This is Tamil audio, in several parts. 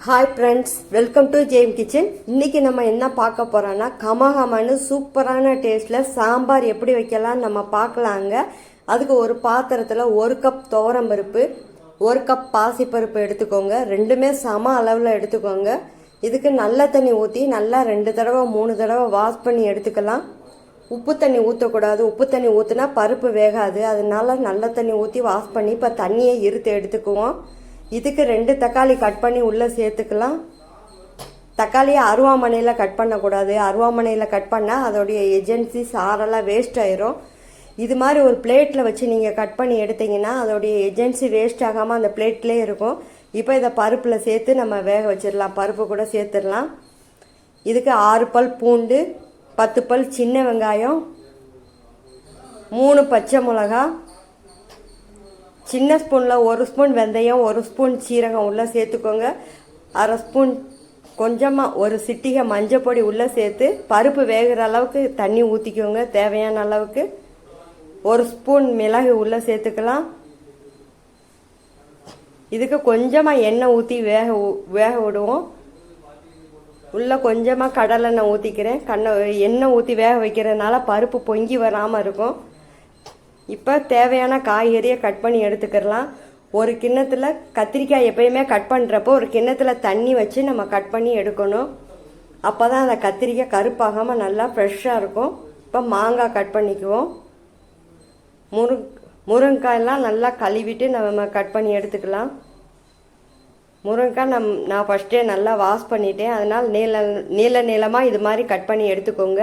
Hi friends, welcome to Jem kitchen. இன்றைக்கி நம்ம என்ன பார்க்க போகிறோன்னா கமகமன்னு சூப்பரான டேஸ்ட்டில் சாம்பார் எப்படி வைக்கலாம் நம்ம பார்க்கலாங்க. அதுக்கு ஒரு பாத்திரத்தில் 1 கப் துவரம்பருப்பு, 1 கப் பாசிப்பருப்பு எடுத்துக்கோங்க. ரெண்டுமே சம அளவில் எடுத்துக்கோங்க. இதுக்கு நல்ல தண்ணி ஊற்றி நல்லா 2 தடவை 3 தடவை வாஷ் பண்ணி எடுத்துக்கலாம். உப்பு தண்ணி ஊற்றக்கூடாது. உப்பு தண்ணி ஊற்றினா பருப்பு வேகாது. அதனால நல்ல தண்ணி ஊற்றி வாஷ் பண்ணி இப்போ தண்ணியை இருத்து எடுத்துக்குவோம். இதுக்கு 2 தக்காளி கட் பண்ணி உள்ளே சேர்த்துக்கலாம். தக்காளியை அருவாமனையில் கட் பண்ணக்கூடாது. அருவாமனையில் கட் பண்ணால் அதோடைய ஏஜென்சி சாரெல்லாம் வேஸ்ட் ஆயிரும். இது மாதிரி ஒரு பிளேட்டில் வச்சு நீங்கள் கட் பண்ணி எடுத்தீங்கன்னா அதோடைய ஏஜென்சி வேஸ்ட் ஆகாமல் அந்த பிளேட்லேயே இருக்கும். இப்போ இதை பருப்பில் சேர்த்து நம்ம வேக வச்சிடலாம். பருப்பு கூட சேர்த்துடலாம். இதுக்கு 6 பல் பூண்டு, 10 பல் சின்ன வெங்காயம், 3 பச்சை மிளகா, சின்ன ஸ்பூனில் 1 ஸ்பூன் வெந்தயம், 1 ஸ்பூன் சீரகம் உள்ளே சேர்த்துக்கோங்க. 1/2 ஸ்பூன் கொஞ்சமாக ஒரு சிட்டிகை மஞ்சள் பொடி உள்ளே சேர்த்து பருப்பு வேகிற அளவுக்கு தண்ணி ஊற்றிக்கோங்க. தேவையான அளவுக்கு 1 ஸ்பூன் மிளகு உள்ளே சேர்த்துக்கலாம். இதுக்கு கொஞ்சமாக எண்ணெய் ஊற்றி வேக விடுவோம். உள்ளே கொஞ்சமாக கடலெண்ணெய் ஊற்றிக்கிறேன். எண்ணெய் ஊற்றி வேக வைக்கிறதுனால பருப்பு பொங்கி வராமல் இருக்கும். இப்போ தேவையான காய்கறியை கட் பண்ணி எடுத்துக்கிறலாம். ஒரு கிண்ணத்தில் கத்திரிக்காய் எப்பயுமே கட் பண்ணுறப்போ ஒரு கிண்ணத்தில் தண்ணி வச்சு நம்ம கட் பண்ணி எடுக்கணும். அப்போ தான் அந்த கத்திரிக்காய் கருப்பாகாமல் நல்லா ஃப்ரெஷ்ஷாக இருக்கும். இப்போ மாங்காய் கட் பண்ணிக்குவோம். முருங்கைக்காயெல்லாம் நல்லா கழுவிட்டு நம்ம கட் பண்ணி எடுத்துக்கலாம். முருங்கைக்காய் நான் ஃபஸ்ட்டே நல்லா வாஷ் பண்ணிட்டேன். அதனால் நீளமாக இது மாதிரி கட் பண்ணி எடுத்துக்கோங்க.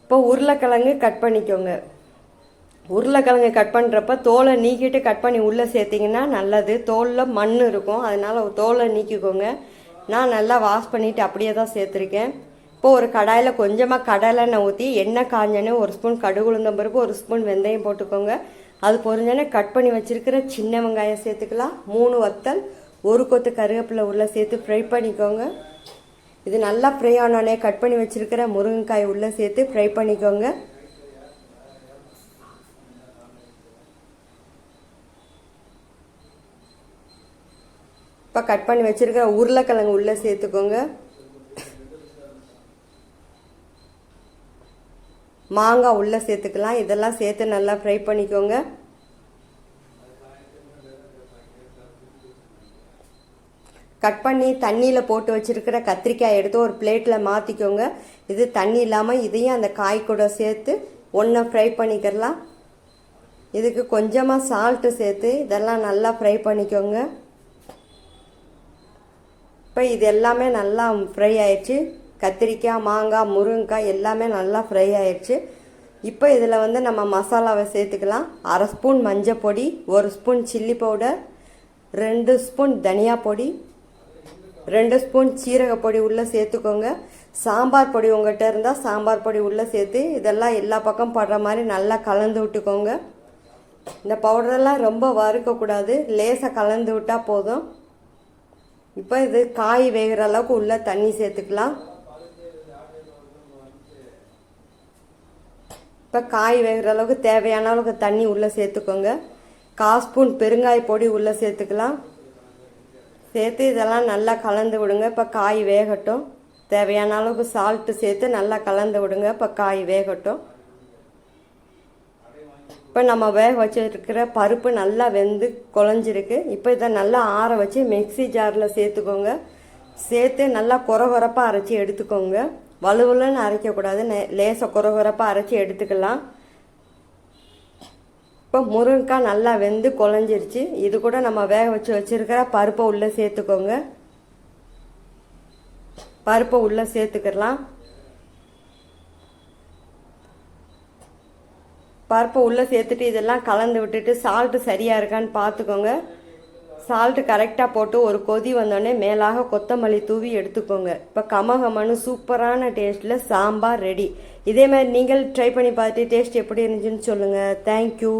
இப்போ உருளைக்கிழங்கு கட் பண்ணிக்கோங்க. உருளைக்கிழங்கு கட் பண்ணுறப்ப தோலை நீக்கிட்டு கட் பண்ணி உள்ளே சேர்த்திங்கன்னா நல்லது. தோலில் மண் இருக்கும், அதனால் தோலை நீக்கிக்கோங்க. நான் நல்லா வாஷ் பண்ணிவிட்டு அப்படியே தான் சேர்த்துருக்கேன். இப்போ ஒரு கடாயில் கொஞ்சமாக கடலெண்ணெய் ஊற்றி எண்ணெய் காஞ்சனே 1 ஸ்பூன் கடுகு உளுந்தம் பருப்பு, 1 ஸ்பூன் வெந்தயம் போட்டுக்கோங்க. அது பொரிஞ்சோடனே கட் பண்ணி வச்சுருக்கிற சின்ன வெங்காயம் சேர்த்துக்கலாம். 3 வத்தல், 1 கொத்து கருவேப்பிலை உள்ளே சேர்த்து ஃப்ரை பண்ணிக்கோங்க. இது நல்லா ஃப்ரை ஆனோடனே கட் பண்ணி வச்சுருக்கிற முருங்கைக்காய் உள்ளே சேர்த்து ஃப்ரை பண்ணிக்கோங்க. இப்போ கட் பண்ணி வச்சுருக்கிற உருளைக்கிழங்கு உள்ளே சேர்த்துக்கோங்க. மாங்காய் உள்ளே சேர்த்துக்கலாம். இதெல்லாம் சேர்த்து நல்லா ஃப்ரை பண்ணிக்கோங்க. கட் பண்ணி தண்ணியில் போட்டு வச்சுருக்கிற கத்திரிக்காய் எடுத்து ஒரு பிளேட்டில் மாற்றிக்கோங்க. இது தண்ணி இல்லாமல் இதையும் அந்த காய் கூட சேர்த்து ஒன்றா ஃப்ரை பண்ணிக்கிறலாம். இதுக்கு கொஞ்சமாக சால்ட்டு சேர்த்து இதெல்லாம் நல்லா ஃப்ரை பண்ணிக்கோங்க. இப்போ இது எல்லாமே நல்லா ஃப்ரை ஆயிடுச்சு. கத்திரிக்காய், மாங்காய், முருங்கைக்காய் எல்லாமே நல்லா ஃப்ரை ஆயிடுச்சு. இப்போ இதில் நம்ம மசாலாவை சேர்த்துக்கலாம். 1/2 ஸ்பூன் மஞ்சள் பொடி, 1 ஸ்பூன் சில்லி பவுடர், 2 ஸ்பூன் தனியா பொடி, 2 ஸ்பூன் சீரக பொடி உள்ளே சேர்த்துக்கோங்க. சாம்பார் பொடி உங்கள்கிட்ட இருந்தால் சாம்பார் பொடி உள்ளே சேர்த்து இதெல்லாம் எல்லா பக்கம் படுற மாதிரி நல்லா கலந்து விட்டுக்கோங்க. இந்த பவுடரெல்லாம் ரொம்ப வறுக்கக்கூடாது, லேசாக கலந்து விட்டால் போதும். இப்போ இது காய் வேகிற அளவுக்கு உள்ளே தண்ணி சேர்த்துக்கலாம். இப்போ காய் வேகிற அளவுக்கு தேவையான அளவுக்கு தண்ணி உள்ளே சேர்த்துக்கோங்க. 1/4 ஸ்பூன் பெருங்காய பொடி உள்ளே சேர்த்துக்கலாம். சேர்த்து இதெல்லாம் நல்லா கலந்து விடுங்க. இப்போ காய் வேகட்டும். தேவையான அளவுக்கு சால்ட்டு சேர்த்து நல்லா கலந்து விடுங்க. இப்போ காய் வேகட்டும். இப்போ நம்ம வேக வச்சுருக்கிற பருப்பு நல்லா வெந்து குழஞ்சிருக்கு. இப்போ இதை நல்லா ஆற வச்சு மிக்ஸி ஜாரில் சேர்த்துக்கோங்க. சேர்த்து நல்லா கொரகொரப்பாக அரைச்சி எடுத்துக்கோங்க. வலுவலுன்னு அரைக்கக்கூடாது, லேசாக கொரகொரப்பாக அரைச்சி எடுத்துக்கலாம். இப்போ முருங்கைக்காய் நல்லா வெந்து குழஞ்சிருச்சு. இது கூட நம்ம வேக வச்சுருக்கிற பருப்பை உள்ளே சேர்த்துக்கோங்க. பருப்பை உள்ளே சேர்த்துக்கலாம். பருப்பை உள்ளே சேர்த்துட்டு இதெல்லாம் கலந்து விட்டுட்டு சால்ட்டு சரியாக இருக்கான்னு பார்த்துக்கோங்க. சால்ட்டு கரெக்டாக போட்டு ஒரு கொதி வந்தோடனே மேலாக கொத்தமல்லி தூவி எடுத்துக்கோங்க. இப்போ கமகமன்னு சூப்பரான டேஸ்ட்டில் சாம்பார் ரெடி. இதே மாதிரி நீங்கள் ட்ரை பண்ணி பார்த்துட்டு டேஸ்ட் எப்படி இருந்துச்சுன்னு சொல்லுங்கள். தேங்க்யூ.